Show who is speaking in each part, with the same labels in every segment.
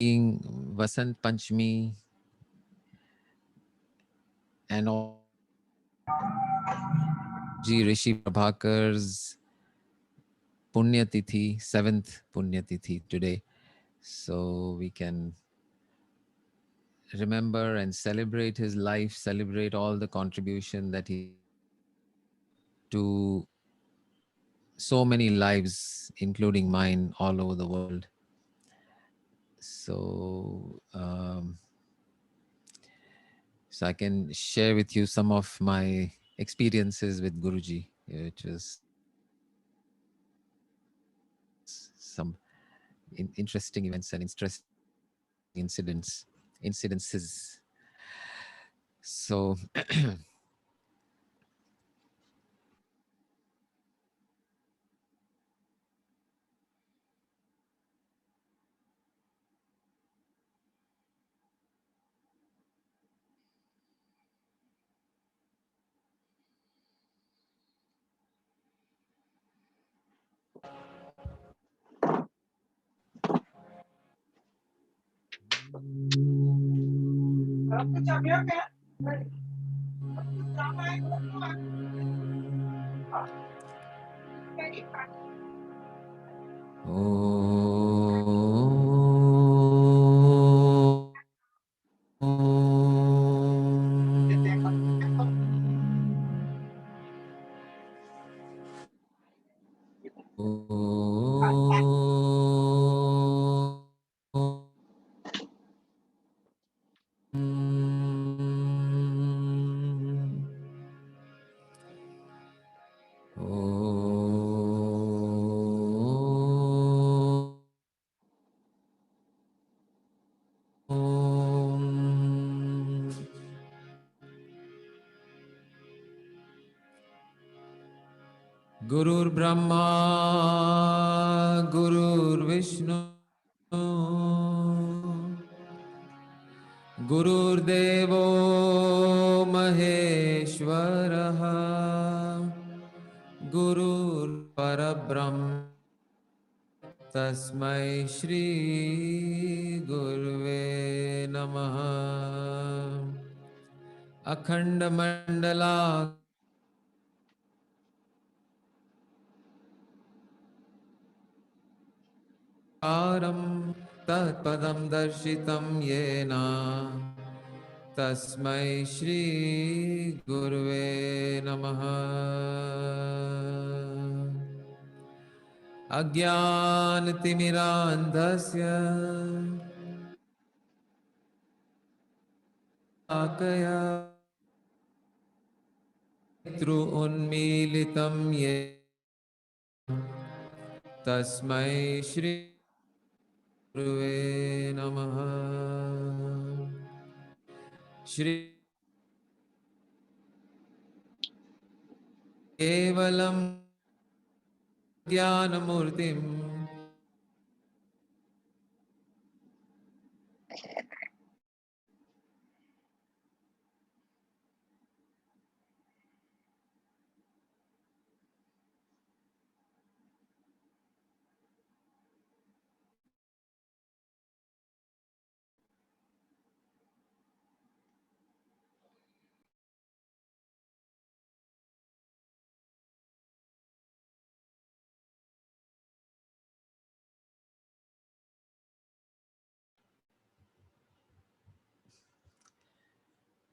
Speaker 1: being Vasant Panchami and all Ji Rishi Prabhakar's Punya Tithi, 7th Punya Tithi today. So we can remember and celebrate his life, celebrate all the contribution that he to so many lives, including mine, all over the world. So, so I can share with you some of my experiences with Guruji, which was some interesting events and interesting incidences. So, Gurur Brahma, Gurur Vishnu, Gurur Devo Maheshwaraha, Gurur Parabrahm, Tasmai Shri Gurve Namaha. Akhanda Mandala Karam Tatpadam Darshitam Yena Tasmai Shri Gurve Namaha. Ajnanatimirandhasya Akaya Tru Unmilitam Ye Tasmai Shri Gurve Namaha. Shri Kevalam Jnanamurtim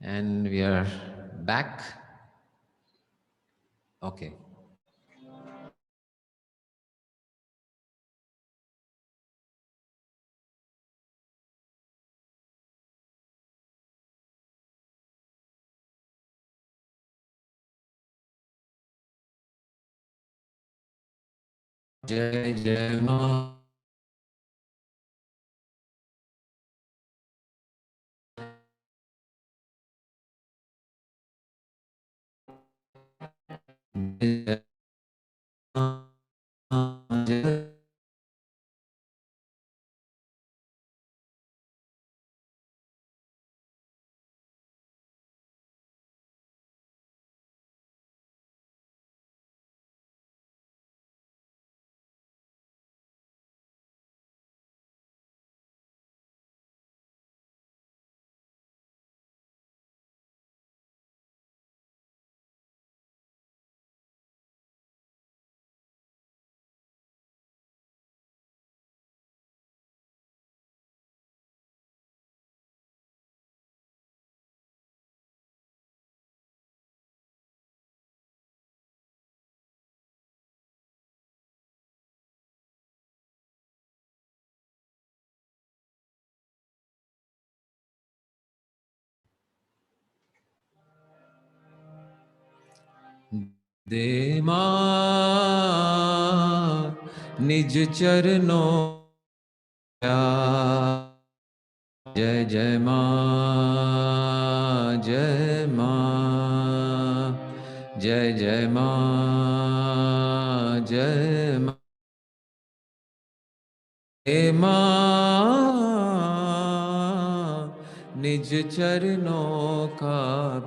Speaker 1: and we are back. Okay. Jai Jai Ma. Jai Jai दे मां निज चरणों प्यार। जय जय मां, जय मां, जय जय मां, जय मां। हे मां निज चरणों का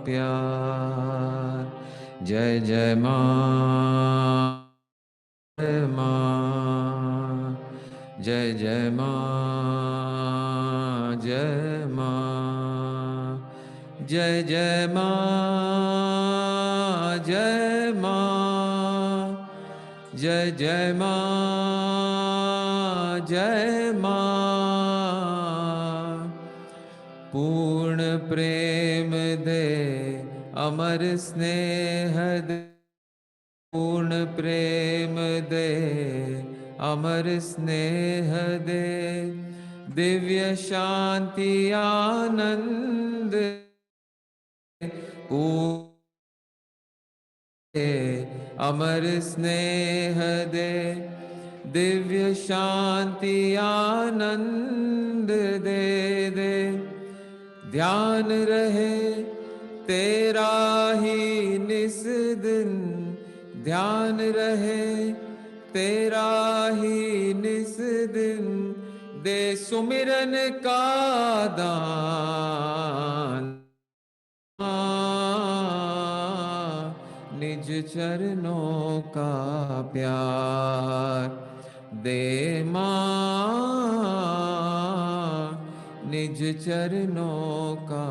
Speaker 1: प्यार। जय जय मां, जय मां, जय जय मां, जय मां, जय जय मां, जय मां, जय जय मां, जय मां। पूर्ण प्रेम दे, अमर स्नेह दे, पूर्ण प्रेम दे, अमर स्नेह दे, दिव्य शांति आनंद अमर स्नेह दे, दिव्य शांति आनंद दे दे। ध्यान रहे तेरा ही निस दिन, ध्यान रहे तेरा ही निस दिन, दे सुमिरन का दान। निज चरणों का प्यार दे मां, निज चरणों का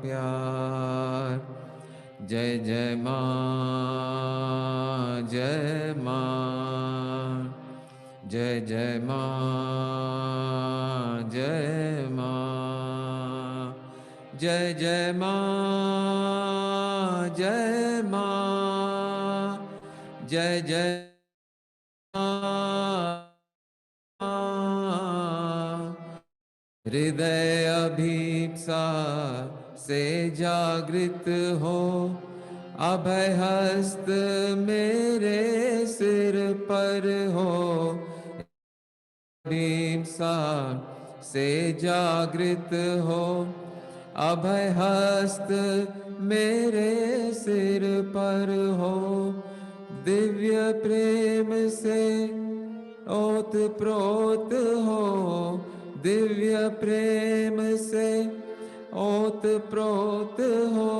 Speaker 1: प्यार। जय जय मां, जय मां, जय जय मां, जय मां, जय जय मां, जय मां, जय जय मां। हृदय अभीप्सा से जागृत हो, अभय हस्त मेरे सिर पर हो। अभीप्सा से जागृत हो, अभय हस्त मेरे सिर पर हो। दिव्य प्रेम से ओत प्रोत हो, दिव्य प्रेम से ओत प्रोत हो।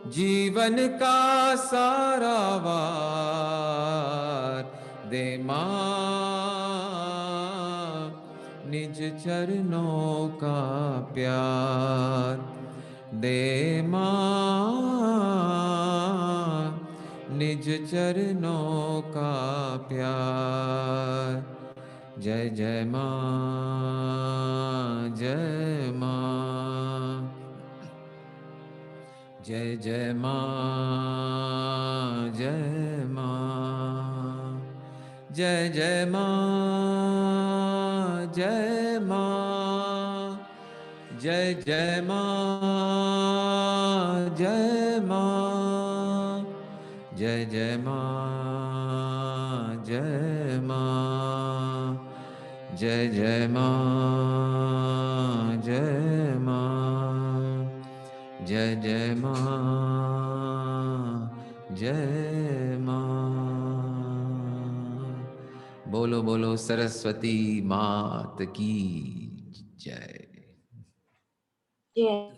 Speaker 1: जीवन का सारा वार दे मां, निज चरणों का प्यार दे मां, निज चरणों का प्यार। जय जय मां, जय मां, जय जय मां, जय मां, जय जय मां, जय मां, जय जय मां, जय मां, जय जय मां, जय मां, जय जय मां, जय मां, जय जय मां, जय मां। बोलो बोलो सरस्वती मात की जय।
Speaker 2: जय।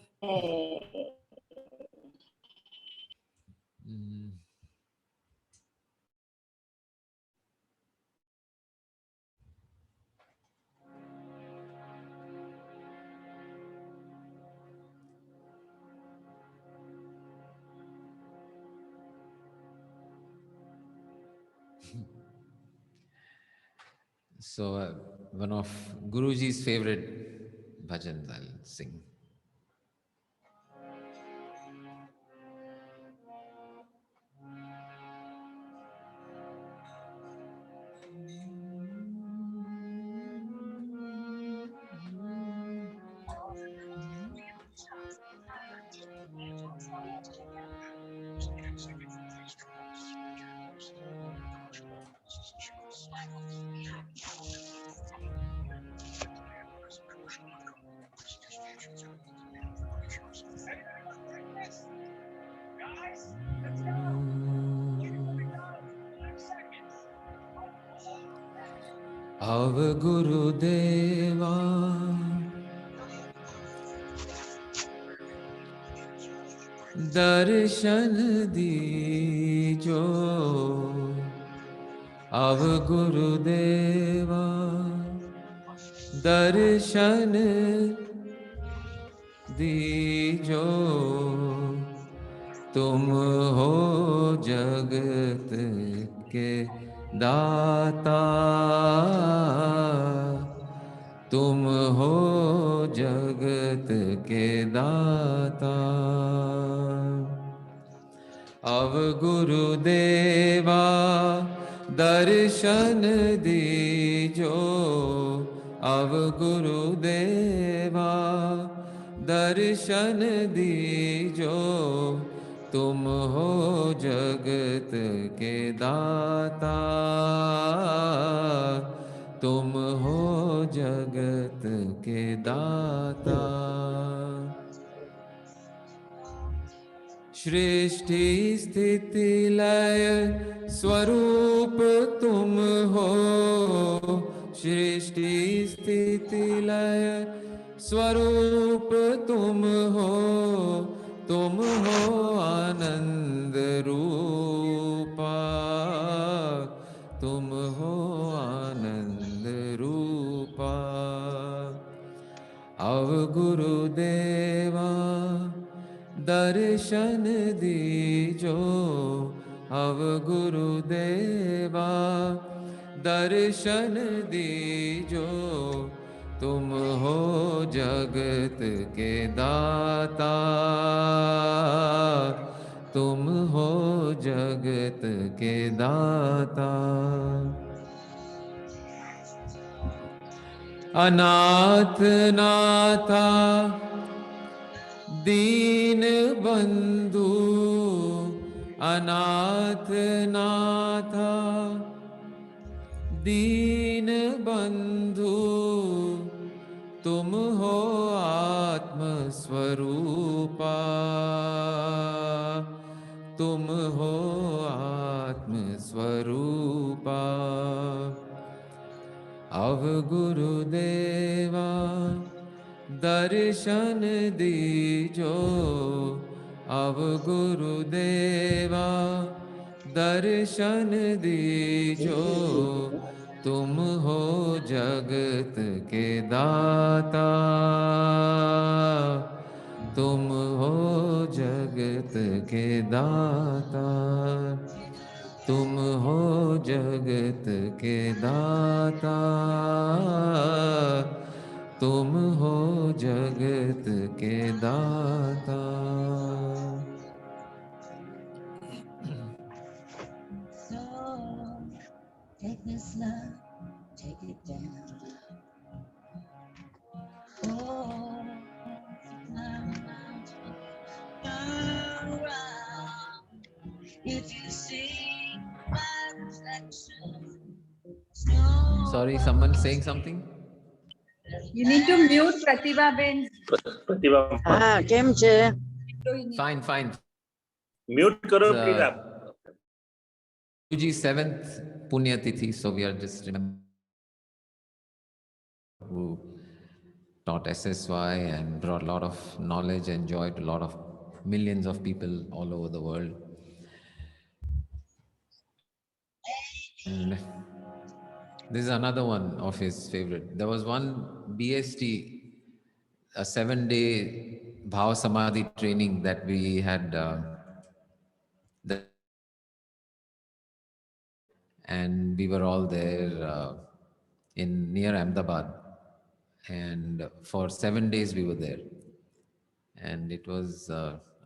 Speaker 1: So, one of Guruji's favorite bhajans I'll sing. Av Gurudeva darshan dijo. Av Gurudeva darshan दीजो तुम हो जगत के दाता तुम हो जगत के दाता अब गुरुदेवा दर्शन दीजो अब गुरुदेवा दर्शन दीजो तुम हो जगत के दाता तुम हो जगत के दाता सृष्टि स्थिति लय स्वरूप तुम हो सृष्टि स्थिति लय स्वरूप तुम हो आनंद रूपा तुम हो आनंद रूपा अब गुरुदेवा दर्शन दीजो अब गुरुदेवा दर्शन दीजो तुम हो जगत के दाता तुम हो जगत के दाता अनाथ नाथा दीन बंधु अनाथ नाथा दीन बंधु तुम हो आत्म स्वरूपा तुम हो आत्म स्वरूपा अब गुरुदेवा दर्शन दीजो अब गुरुदेवा दर्शन दीजो तुम हो जगत के दाता तुम हो जगत के दाता तुम हो जगत के दाता तुम हो जगत के दाता
Speaker 2: Take this love, take it down. Oh, climb a mountain, turn around. If you see my reflection,
Speaker 1: sorry someone saying something
Speaker 3: You need to mute Pratibha Ben.
Speaker 4: प्रतिभा
Speaker 2: કેમ છે?
Speaker 1: fine
Speaker 4: म्यूट करो प्लीज आप
Speaker 1: Guruji's 7th punyatithi so we are just remembering who taught SSY and brought a lot of knowledge and joy to a lot of millions of people all over the world. And this is another one of his favorite. There was one BST, a 7-day Bhav Samadhi training that we had, and we were all there in near Ahmedabad. And for 7 days we were there. And it was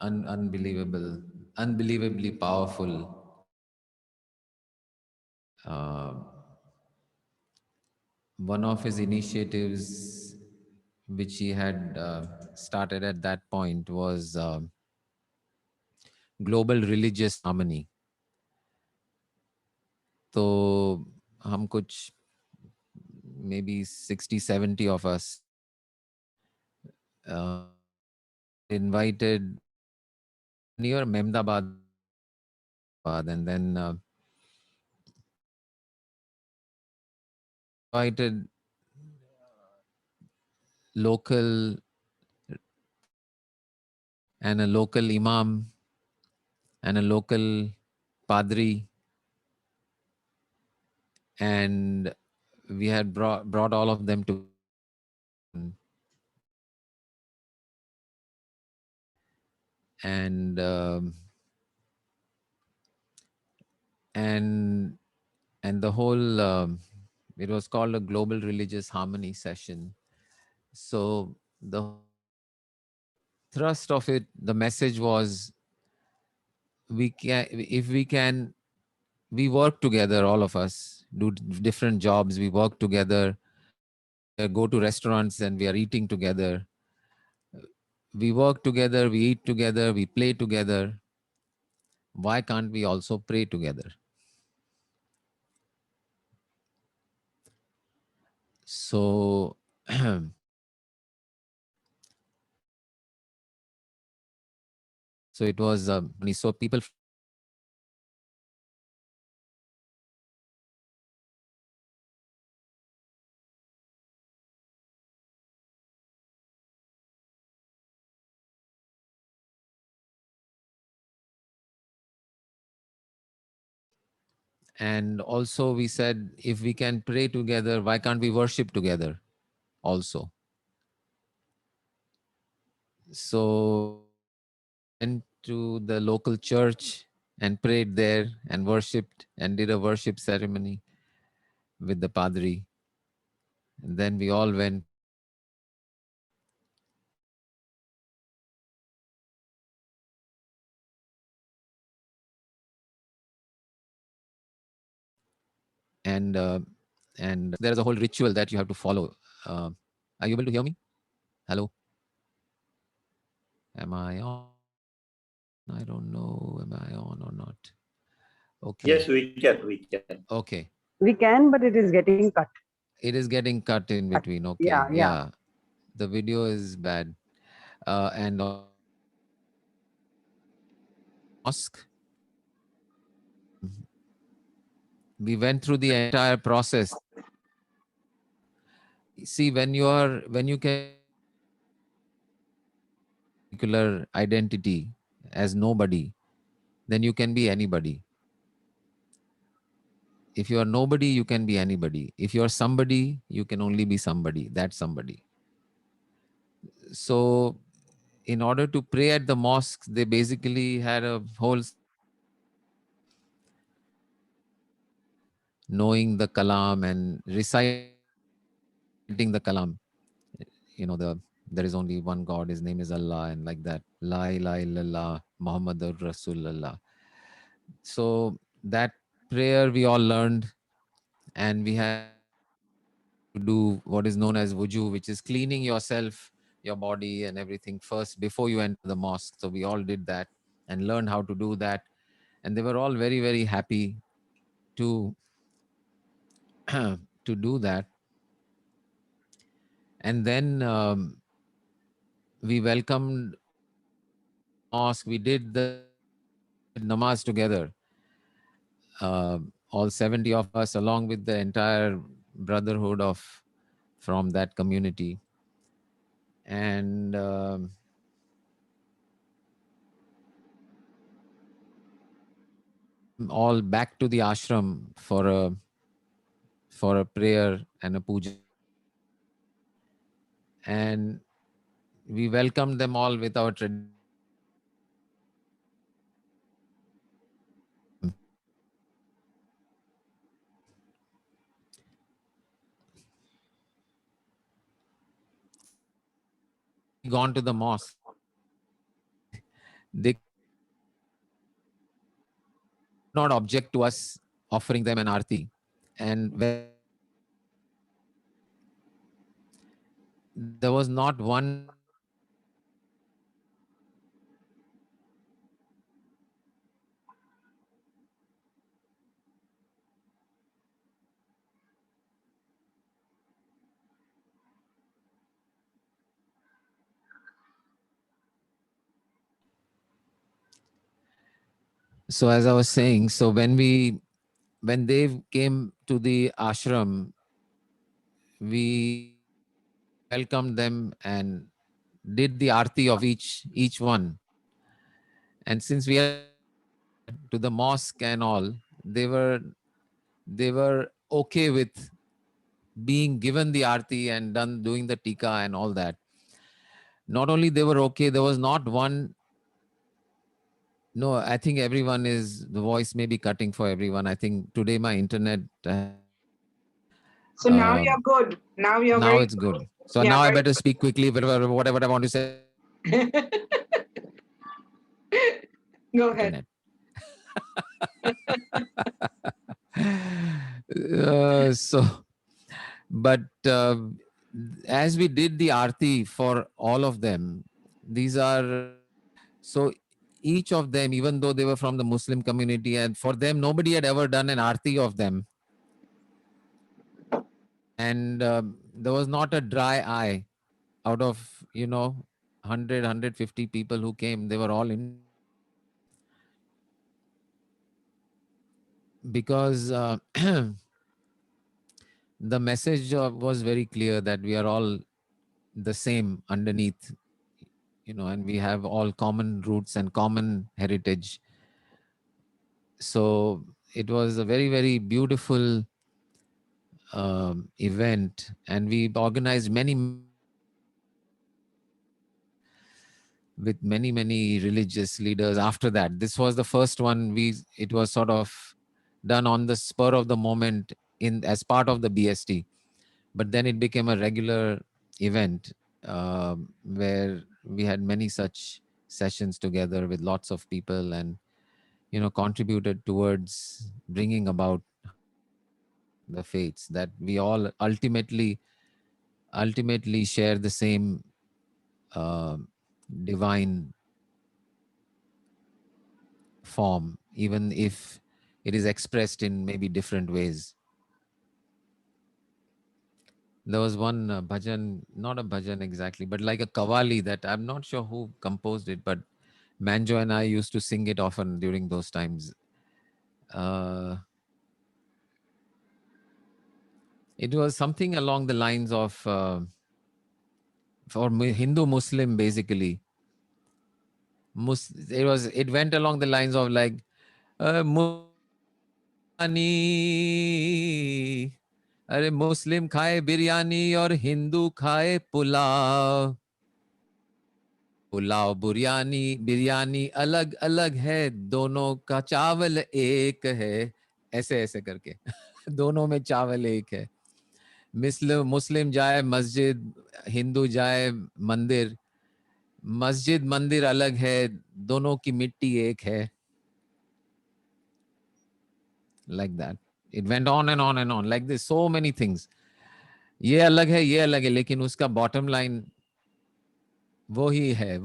Speaker 1: unbelievably powerful. One of his initiatives which he had started at that point was global religious harmony. So हम कुछ maybe 60-70 of us uh, invited near Mehmedabad, and then invited local and a local imam and a local padri, and we had brought all of them to, and and and the whole it was called a global religious harmony session. So the thrust of it, the message was, we can, if we can, we work together, all of us do different jobs, we work together, go to restaurants and we are eating together, we work together, we eat together, we play together, why can't we also pray together? So so it was so people, and also we said, if we can pray together, why can't we worship together also? So went to the local church and prayed there and worshipped and did a worship ceremony with the padri, and then we all went, and there is a whole ritual that you have to follow. uh, are you able to hear me? Hello, am I on? I don't know, am I on or not? Okay.
Speaker 4: Yes, we can. We can.
Speaker 1: Okay,
Speaker 5: We can, but it is getting cut.
Speaker 1: it is getting cut in
Speaker 5: Cut.
Speaker 1: between.
Speaker 5: Yeah,
Speaker 1: Okay,
Speaker 5: yeah.
Speaker 1: yeah, the video is bad. And mosque, we went through the entire process. See, when you can particular identity as nobody, then you can be anybody. If you are nobody, you can be anybody. If you are somebody, you can only be somebody. That's somebody. So in order to pray at the mosque, they basically had a whole knowing the kalam and reciting the kalam. The there is only one God, his name is Allah, and like that, la ilaha illallah Muhammadur Rasulullah. So that prayer we all learned, and we had to do what is known as wuju, which is cleaning yourself, your body and everything first before you enter the mosque. So we all did that and learned how to do that, and they were all very, very happy to to do that. And then we welcomed mosque. We did the namaz together, all 70 of us, along with the entire brotherhood of from that community, and all back to the ashram for a prayer and a puja. And we welcomed them all with our tradition. Gone to the mosque, they not object to us offering them an arti. And there was not one So as I was saying, so when they came to the ashram, we welcomed them and did the arti of each one. And since we had to the mosque and all, they were they were okay with being given the arti and done doing the tika and all that. Not only they were okay, there was not one. No, I think everyone is, the voice may be cutting for everyone. I think today my internet
Speaker 6: So now
Speaker 1: um,
Speaker 6: you're good. Now you're
Speaker 1: now
Speaker 6: very
Speaker 1: it's
Speaker 6: good.
Speaker 1: good. So
Speaker 6: Yeah,
Speaker 1: now I
Speaker 6: very
Speaker 1: better speak quickly, whatever I want to say.
Speaker 6: good. Go ahead.
Speaker 1: Internet. So, but as we did the arti for all of them, these are so each of them, even though they were from the Muslim community, and for them, nobody had ever done an arti of them. And there was not a dry eye out of, 150 people who came. They were all in because the message was very clear that we are all the same underneath, and we have all common roots and common heritage. So it was a very, very beautiful event, and we organized many with many, many religious leaders after that. This was the first one. It was sort of done on the spur of the moment in as part of the BST, but then it became a regular event where we had many such sessions together with lots of people, and contributed towards bringing about the faiths, that we all ultimately share the same uh, divine form, even if it is expressed in maybe different ways. There was one bhajan, not a bhajan exactly, but like a kawali that I'm not sure who composed it, but Manjo and I used to sing it often during those times. Uh, it was something along the lines of for Hindu Muslim basically. It went along the lines of like biryani अरे मुस्लिम खाए बिरयानी और हिंदू खाए पुलाव पुलाव बिरयानी बिरयानी अलग अलग है दोनों का चावल एक है ऐसे ऐसे करके दोनों में चावल एक है मुस्लिम मुस्लिम जाए मस्जिद हिंदू जाए मंदिर मस्जिद मंदिर अलग है दोनों की मिट्टी एक है like that. It went on and on and on like this, so many things. ये अलग है लेकिन उसका bottom line वो ही है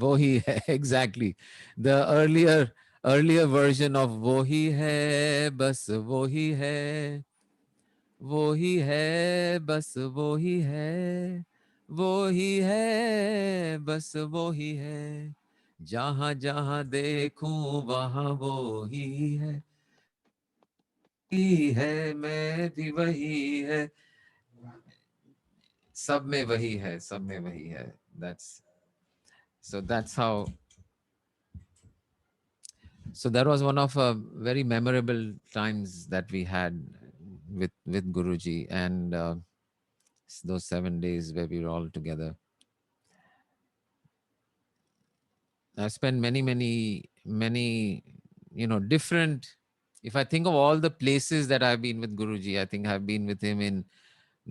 Speaker 1: exactly. The earlier version of वो ही है बस वो ही है बस वो ही है बस वो ही है जहां जहां देखूं वहां वो ही है मैं भी वही है सब में वही है सब में वही है that's so that's how so that was one of very memorable times that we had with Guruji, and those 7 days where we were all together. I've spent many different, if I think of all the places that I've been with Guruji, I think I've been with him in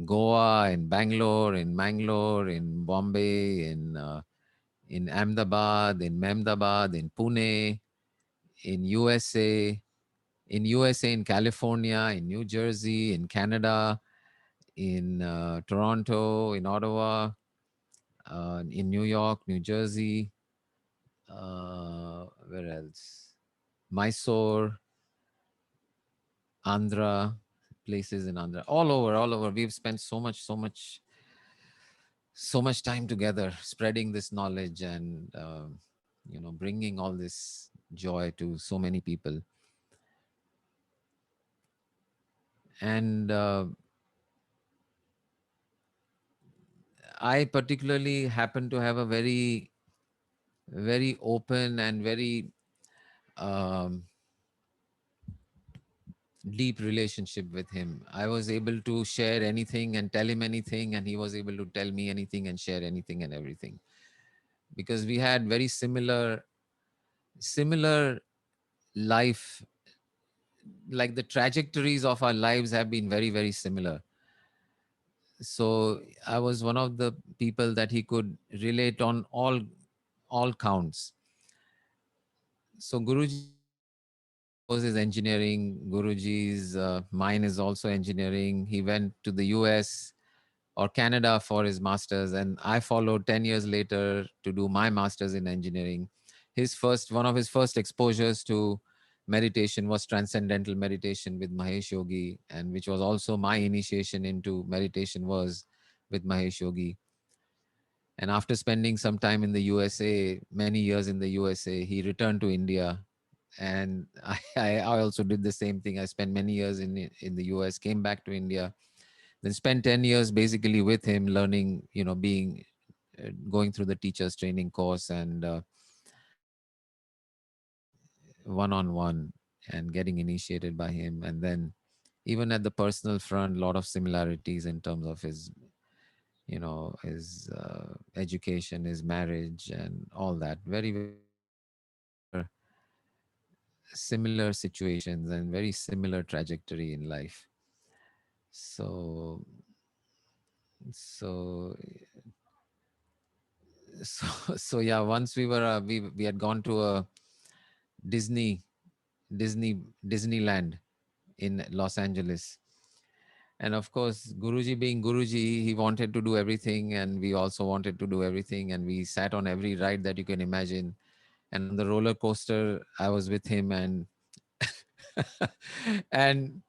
Speaker 1: Goa, in Bangalore, in Mangalore, in Bombay, in Ahmedabad, in Mehmedabad, in Pune, in USA, in California, in New Jersey, in Canada, in Toronto, in Ottawa, in New York, New Jersey, where else? Mysore, Andhra, places in Andhra, all over. We've spent so much time together spreading this knowledge and bringing all this joy to so many people. And I particularly happen to have a very, very open and very um, deep relationship with him. I was able to share anything and tell him anything, and he was able to tell me anything and share anything and everything, because we had very similar life. Like the trajectories of our lives have been very, very similar. So I was one of the people that he could relate on all counts. So Guruji is engineering. Guruji's mine is also engineering. He went to the US or Canada for his master's, and I followed 10 years later to do my master's in engineering. One of his first exposures to meditation was transcendental meditation with Mahesh Yogi, and which was also my initiation into meditation was with Mahesh Yogi. And after spending some time in the USA, many years in the USA, he returned to India. And I also did the same thing. I spent many years in the US, came back to India, then spent 10 years basically with him, learning, being going through the teacher's training course, and one-on-one, and getting initiated by him. And then even at the personal front, a lot of similarities in terms of his education, his marriage, and all that. Very, very similar situations and very similar trajectory in life. So, so, so yeah. Once we were we had gone to a Disney, Disneyland in Los Angeles. And of course, Guruji being Guruji, he wanted to do everything, and we also wanted to do everything. And we sat on every ride that you can imagine. And on the roller coaster, I was with him, and and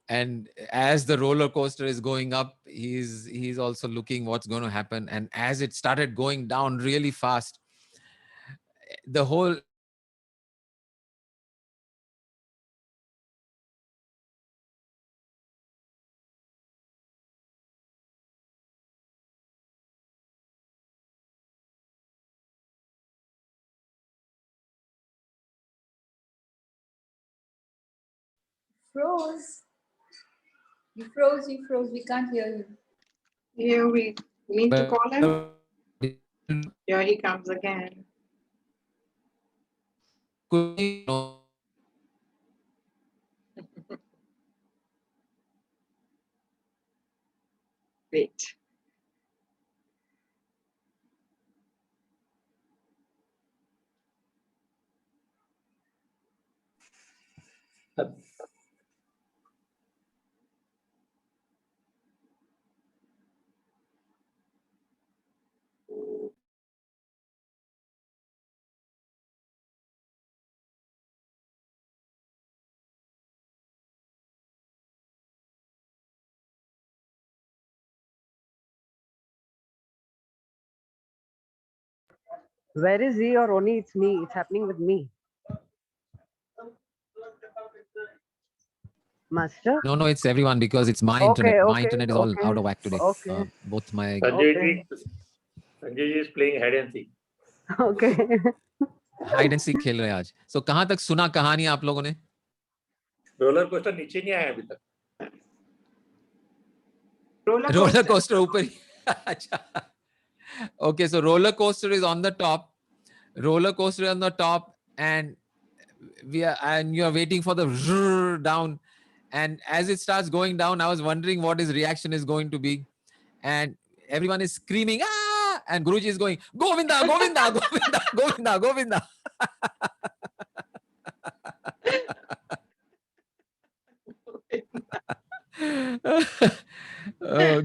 Speaker 1: and as the roller coaster is going up, he's also looking what's going to happen. And as it started going down really fast, the whole
Speaker 3: Froze. You froze. You froze. We can't hear you.
Speaker 6: Here we need to call him. Here he comes again. Wait.
Speaker 5: Where is he, or only it's me? It's happening with me. Master?
Speaker 1: No, it's everyone, because it's my internet.
Speaker 5: Okay,
Speaker 1: My
Speaker 5: okay,
Speaker 1: internet is all
Speaker 5: okay,
Speaker 1: out of whack today.
Speaker 5: okay,
Speaker 1: Both my
Speaker 5: okay,
Speaker 4: Sanjay ji is playing hide and seek.
Speaker 5: okay.
Speaker 1: Hide and seek खेल रहे हैं आज. सो कहां तक सुना कहानी आप लोगों ने?
Speaker 4: रोलर कोस्टर नीचे नहीं आया अभी तक.
Speaker 1: रोलर कोस्टर ऊपर ही. अच्छा. Okay, so roller coaster is on the top. Roller coaster on the top, and you are waiting for the down. And as it starts going down, I was wondering what his reaction is going to be. And everyone is screaming, ah! And Guruji is going, Govinda, Govinda, Govinda, Govinda, Govinda.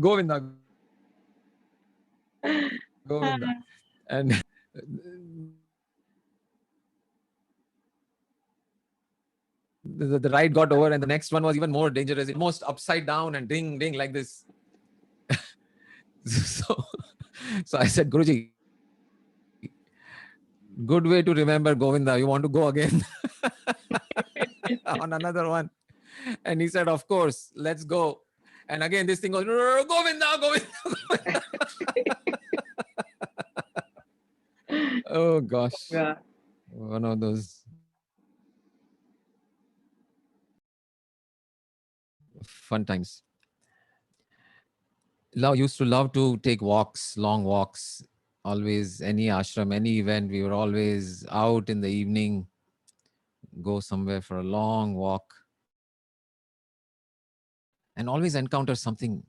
Speaker 1: Govinda, Govinda. And the ride got over, and the next one was even more dangerous. Almost upside down and ding, ding like this. so, so I said, Guruji, good way to remember Govinda. You want to go again on another one? And he said, of course, let's go. And again, this thing goes, no, no, no, Govinda, Govinda. Oh gosh.
Speaker 6: Yeah.
Speaker 1: One of those fun times. Used to love to take walks, long walks. Always, any ashram, any event, we were always out in the evening, go somewhere for a long walk, and always encounter something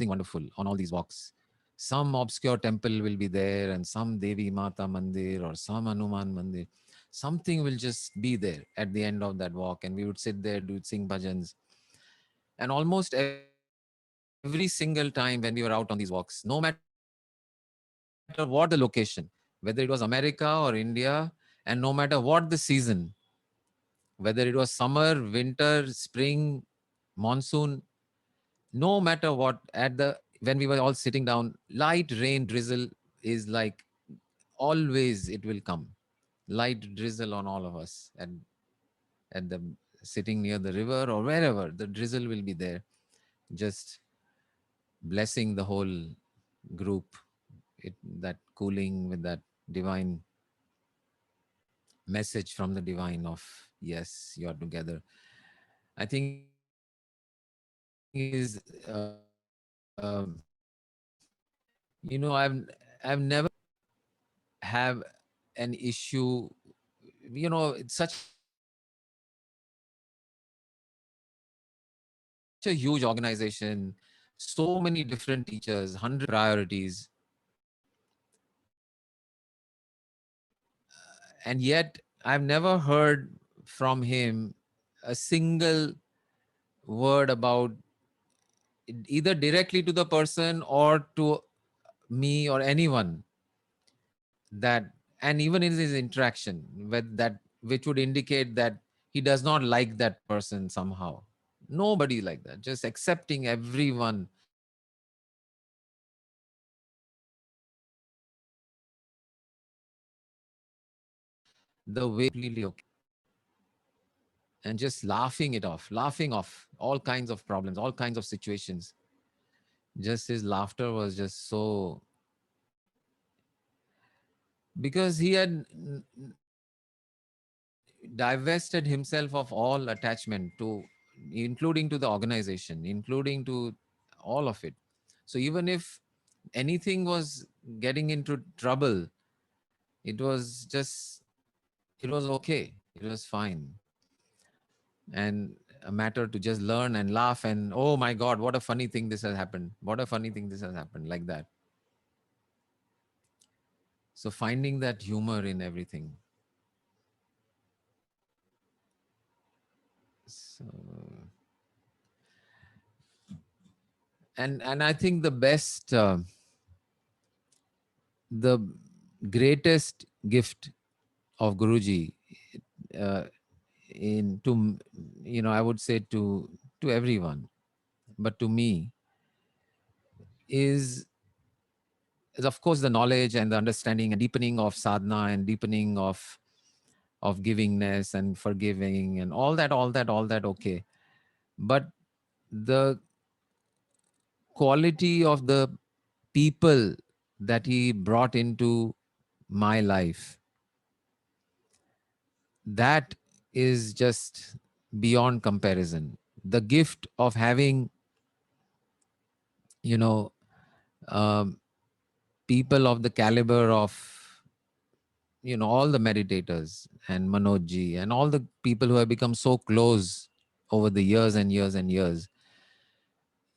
Speaker 1: wonderful on all these walks. Some obscure temple will be there, and some Devi Mata Mandir or some Hanuman Mandir. Something will just be there at the end of that walk, and we would sit there, do sing bhajans. And almost every single time when we were out on these walks, no matter what the location, whether it was America or India, and no matter what the season, whether it was summer, winter, spring, monsoon, no matter what, when we were all sitting down, light, rain, drizzle is like always it will come. Light drizzle on all of us at the sitting near the river or wherever, the drizzle will be there, just blessing the whole group. That cooling with that divine message from the divine of yes, you are together. I think is I've never have an issue. It's such a huge organization, so many different teachers, 100 priorities, and yet I've never heard from him a single word about either directly to the person or to me or anyone, that, and even in his interaction with that, which would indicate that he does not like that person somehow. Nobody like that, just accepting everyone the way they are, completely okay, and just laughing off all kinds of problems, all kinds of situations. Just his laughter was just so, because he had divested himself of all attachment to, including to the organization, including to all of it. So even if anything was getting into trouble, it was just, it was okay, it was fine, and a matter to just learn and laugh and, oh my god, what a funny thing this has happened, what a funny thing this has happened, like that. So finding that humor in everything. So, and I think the best, the greatest gift of Guruji, uh, in to, I would say to everyone, but to me is of course the knowledge and the understanding and deepening of sadhana and deepening of givingness and forgiving and all that, okay. But the quality of the people that he brought into my life, that is just beyond comparison. The gift of having, you know um, people of the caliber of, all the meditators and Manojji and all the people who have become so close over the years and years and years.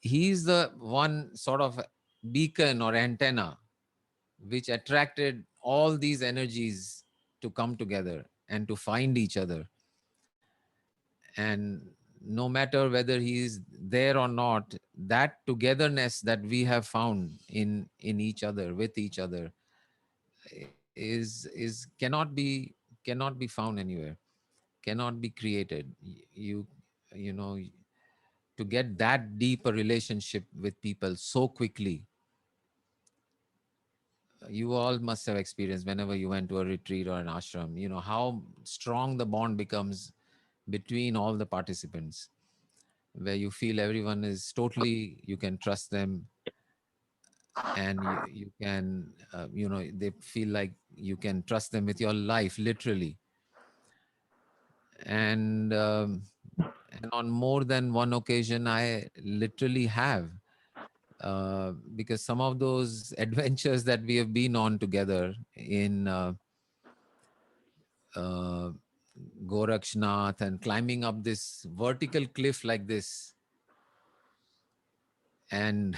Speaker 1: He's the one sort of beacon or antenna which attracted all these energies to come together and to find each other. And no matter whether he is there or not, that togetherness that we have found in each other, with each other, is cannot be found anywhere, cannot be created. You know to get that deep a relationship with people so quickly. You all must have experienced whenever you went to a retreat or an ashram, how strong the bond becomes between all the participants, where you feel everyone is totally, you can trust them, and you can, they feel like you can trust them with your life, literally. And on more than one occasion, I literally have, because some of those adventures that we have been on together in uh, Gorakshnath, and climbing up this vertical cliff like this, and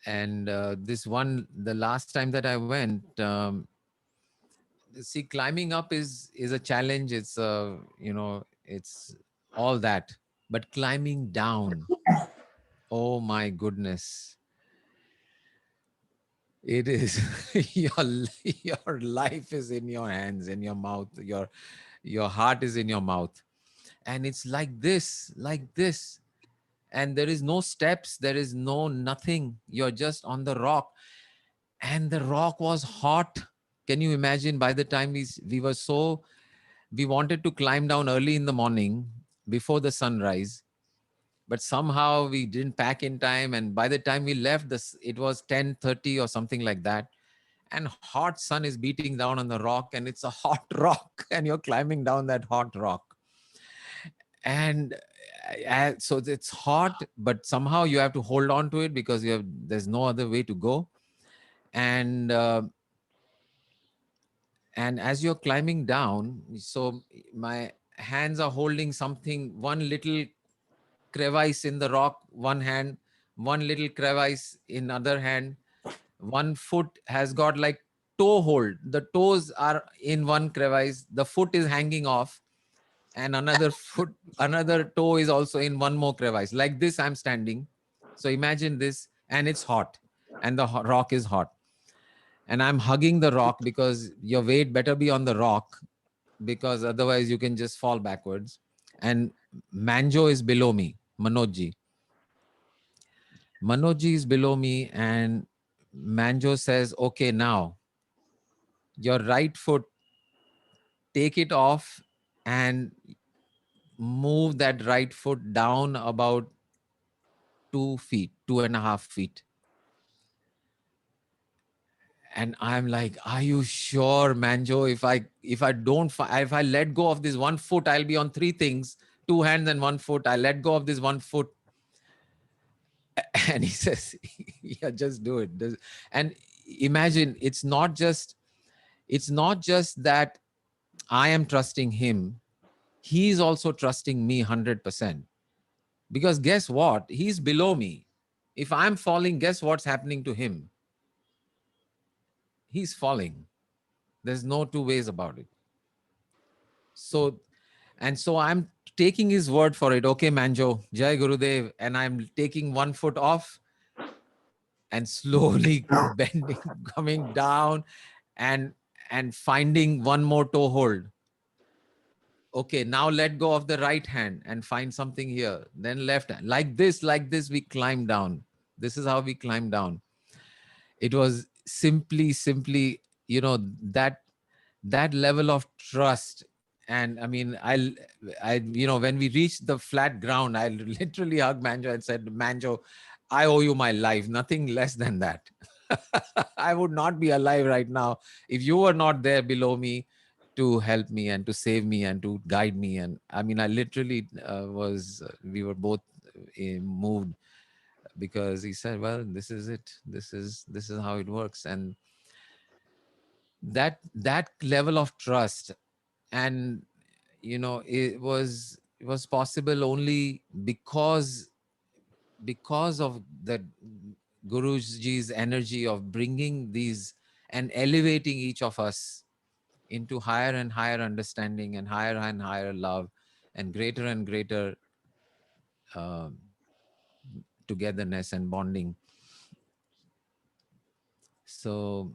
Speaker 1: this one, the last time that I went, see, climbing up is a challenge. It's it's all that, but climbing down, oh my goodness, it is your life is in your hands, in your mouth, your heart is in your mouth, and it's like this, and there is no steps, there is no nothing, you're just on the rock, and the rock was hot. Can you imagine? By the time we wanted to climb down early in the morning before the sunrise, but somehow we didn't pack in time, and by the time we left, this it was 10:30 or something like that, and hot sun is beating down on the rock, and it's a hot rock, and you're climbing down that hot rock, and so it's hot, but somehow you have to hold on to it because there's no other way to go, and as you're climbing down, so my hands are holding something, one little crevice in the rock, one hand, one little crevice in other hand, one foot has got like toe hold, the toes are in one crevice, the foot is hanging off, and another toe is also in one more crevice, like this I'm standing. So imagine this, and it's hot, and the rock is hot, and I'm hugging the rock because your weight better be on the rock, because otherwise you can just fall backwards. And Manjo is below me, Manojji is below me, and Manjo says, okay, now your right foot, take it off and move that right foot down about 2 feet, 2.5 feet. And I'm like, are you sure, Manjo? If I let go of this one foot, I'll be on three things, two hands and one foot. I let go of this one foot. And he says, yeah, just do it. And imagine, it's not just that I am trusting him. He's also trusting me 100%. Because guess what? He's below me. If I'm falling, guess what's happening to him? He's falling. There's no two ways about it. So I'm taking his word for it. Okay, Manjo, Jai Gurudev. And I'm taking one foot off and slowly bending, coming down, and finding one more toe hold. Okay, now let go of the right hand and find something here. Then left hand. Like this, we climb down. This is how we climb down. It was simply, that level of trust. And I mean, when we reached the flat ground, I literally hugged Manjo and said, Manjo, I owe you my life, nothing less than that. I would not be alive right now if you were not there below me to help me and to save me and to guide me. And I mean, I literally we were both moved, because he said, well, this is it. This is how it works. And that level of trust, and it was possible only because of the Guruji's energy of bringing these and elevating each of us into higher and higher understanding, and higher love, and greater um togetherness and bonding. So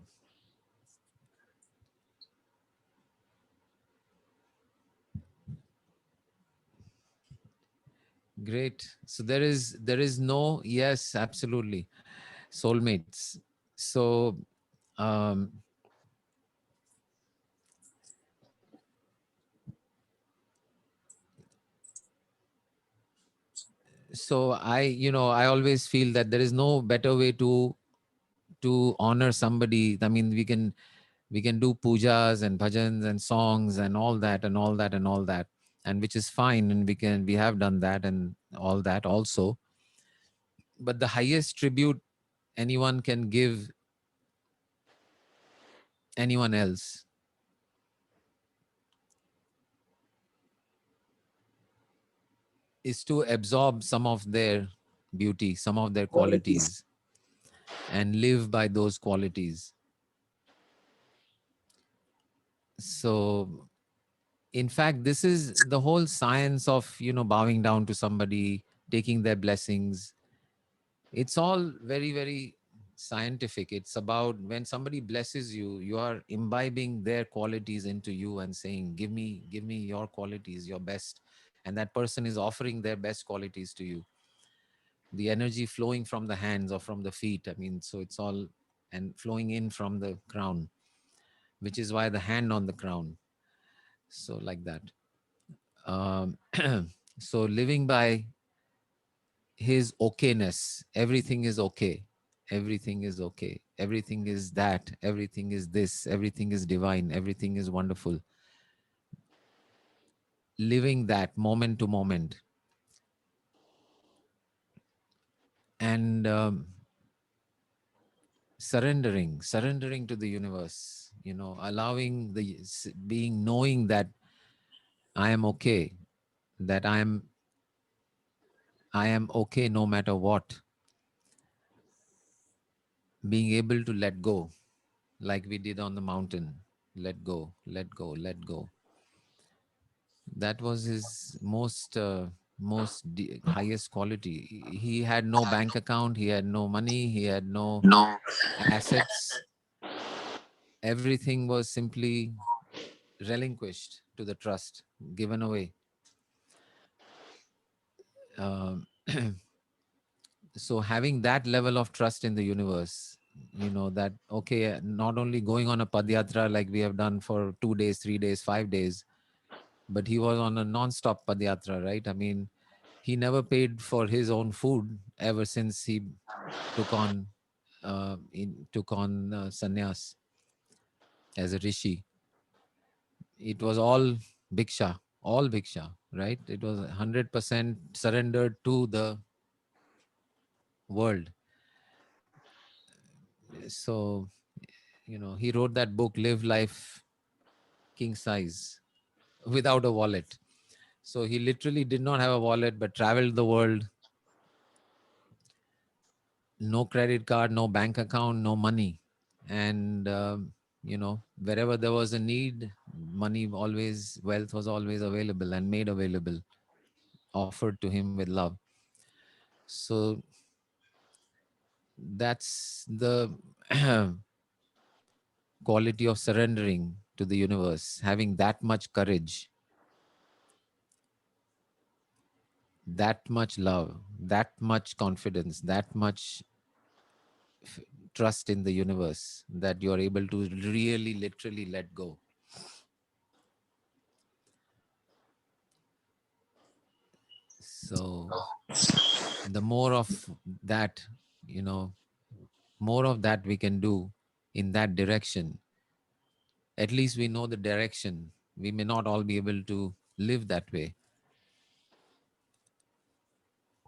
Speaker 1: great. So there is no, yes, absolutely, soulmates. So um So I always feel that there is no better way to honor somebody. I mean, we can do pujas and bhajans and songs and all that and all that and all that, and which is fine, and we have done that and all that also. But the highest tribute anyone can give anyone else is to absorb some of their beauty, some of their qualities, and live by those qualities. So in fact, this is the whole science of bowing down to somebody, taking their blessings. It's all very, very scientific. It's about when somebody blesses you, you are imbibing their qualities into you and saying, give me your qualities, your best. And that person is offering their best qualities to you. The energy flowing from the hands or from the feet, I mean, so it's all, and flowing in from the crown, which is why the hand on the crown. So like that. um, so living by his okayness, everything is okay, everything is okay, everything is that, everything is this, everything is divine, everything is wonderful. Living that moment to moment, and surrendering to the universe, allowing being, knowing that I am okay, that I am okay no matter what. Being able to let go, like we did on the mountain. Let go, let go, let go. That was his highest quality. He had no bank account, he had no money, he had no assets. Everything was simply relinquished to the trust, given away. Um, so having that level of trust in the universe, that okay, not only going on a padyatra like we have done for 2 days, 3 days, 5 days, but he was on a non-stop padyatra, right? I mean, he never paid for his own food ever since he took on sannyas as a rishi. It was all bhiksha, right? It was 100% surrendered to the world. So he wrote that book, Live Life King Size, without a wallet. So he literally did not have a wallet, but traveled the world. No credit card, no bank account, no money. And wherever there was a need, wealth was always available and made available, offered to him with love. So that's the quality of surrendering to the universe, having that much courage, that much love, that much confidence, that much trust in the universe, that you are able to really literally let go. So the more of that, you know more of that we can do in that direction, at least we know the direction. We may not all be able to live that way,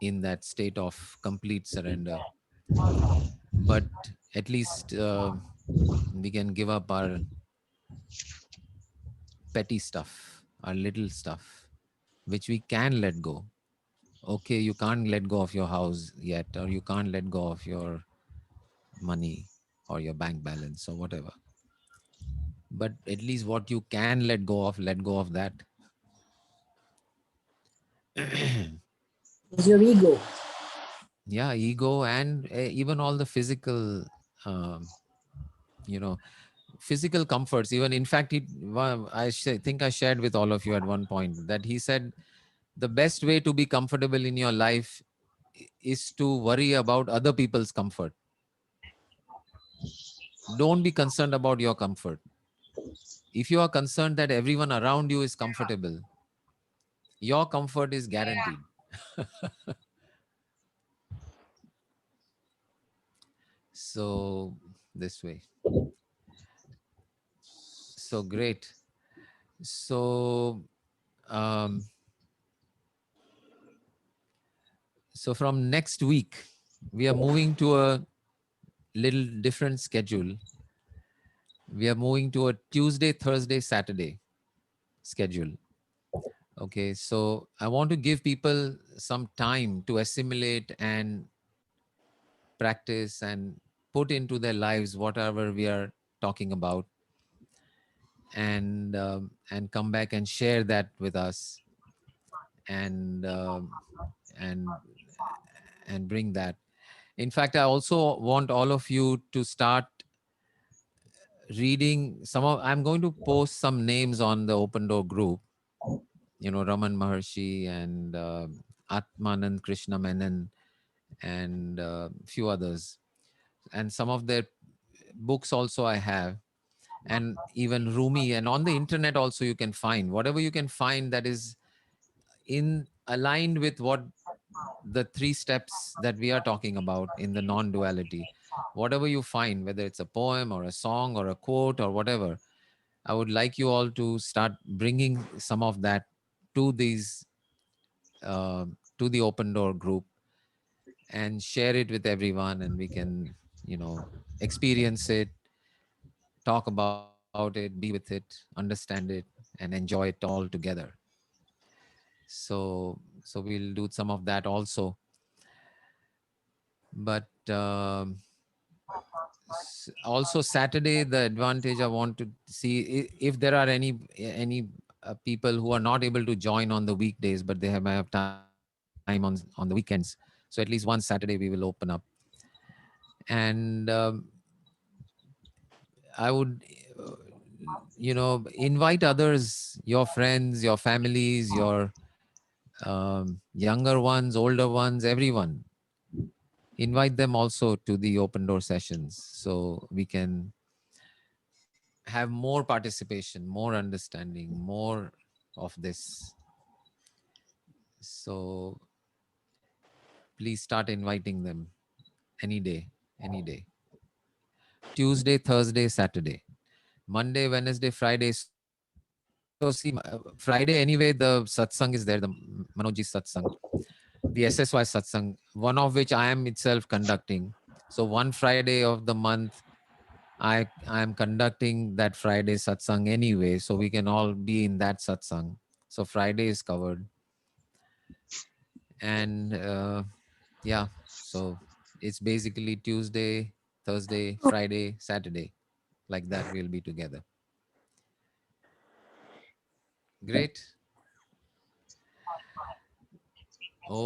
Speaker 1: in that state of complete surrender, but at least we can give up our petty stuff, our little stuff, which we can let go. Okay, you can't let go of your house yet, or you can't let go of your money or your bank balance or whatever, but at least what you can let go of that.
Speaker 2: Is your ego.
Speaker 1: Yeah, ego, and even all the physical um, you know physical comforts. Even, in fact, think I shared with all of you at one point that he said the best way to be comfortable in your life is to worry about other people's comfort. Don't be concerned about your comfort. If you are concerned that everyone around you is comfortable, your comfort is guaranteed. So this way. So great. So um, so from next week, we are moving to a little different schedule. We are moving to a Tuesday, Thursday, Saturday schedule. Okay, so I want to give people some time to assimilate and practice and put into their lives whatever we are talking about, and come back and share that with us, and and and bring that. In fact, I also want all of you to start reading some of. I'm going to post some names on the Open Door group. Raman Maharshi and Atmanand Krishna Menon and few others, and some of their books also I have, and even Rumi, and on the internet also you can find whatever you can find that is in aligned with what the three steps that we are talking about in the non-duality. Whatever you find, whether it's a poem or a song or a quote or whatever, I would like you all to start bringing some of that to these to the Open Door group and share it with everyone, and we can experience it, talk about it, be with it, understand it, and enjoy it all together. So we'll do some of that also. But also Saturday, the advantage I want to see, if there are any people who are not able to join on the weekdays, but they have time on the weekends. So at least one Saturday we will open up, and I would invite others, your friends, your families, your younger ones, older ones, everyone. Invite them also to the Open Door sessions, so we can have more participation, more understanding, more of this. So please start inviting them any day, any day. Tuesday, Thursday, Saturday, Monday, Wednesday, Friday. So see, Friday anyway, the satsang is there, the Manojji satsang, the SSY satsang, one of which I am itself conducting. So one Friday of the month, I am conducting that Friday satsang anyway, so we can all be in that satsang. So Friday is covered, and yeah, so it's basically Tuesday, Thursday, Friday, Saturday, like that. We'll be together. Great. Om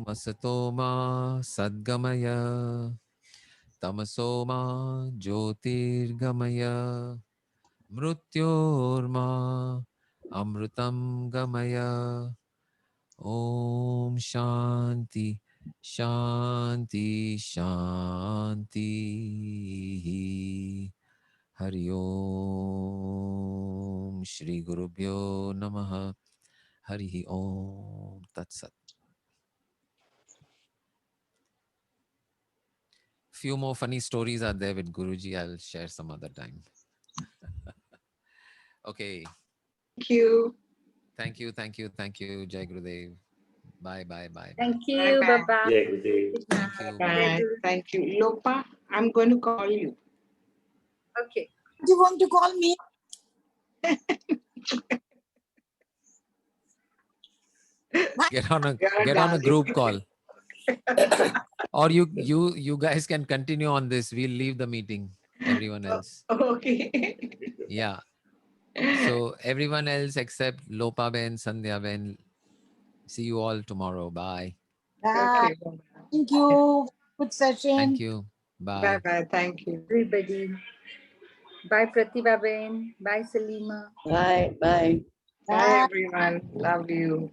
Speaker 1: Asatoma Sadgamaya Tamasoma Jyotirgamaya Mrutyorma Amrutam Gamaya. Om Shanti Shanti Shanti. Hari Om Shri Gurubhyo Namaha. Hari Om Tat Sat. Few more funny stories are there with Guruji. I'll share some other time. Okay.
Speaker 6: Thank you.
Speaker 1: Thank you, thank you, thank you, Jai Gurudev. Bye, bye, bye, bye.
Speaker 3: Thank you.
Speaker 6: Bye-bye.
Speaker 3: Bye-bye.
Speaker 4: Yeah, Gurudev.
Speaker 1: Thank you.
Speaker 6: Bye.
Speaker 1: Bye.
Speaker 6: Thank you. Lopa, I'm going to call you.
Speaker 3: Okay.
Speaker 2: Do you want to call me?
Speaker 1: Get on a
Speaker 6: You're
Speaker 1: group
Speaker 6: darling.
Speaker 1: call. Or you guys can continue on this. We'll leave the meeting. Everyone else.
Speaker 6: Okay.
Speaker 1: Yeah. So everyone else except Lopa Ben, Sandhya Ben. See you all tomorrow. Bye.
Speaker 6: Okay.
Speaker 2: Thank you. Good session.
Speaker 1: Thank you. Bye.
Speaker 6: Bye-bye. Thank you.
Speaker 3: Everybody. Bye, Pratibha Ben. Bye, Salima.
Speaker 2: Bye. Bye.
Speaker 6: Bye, everyone. Love you.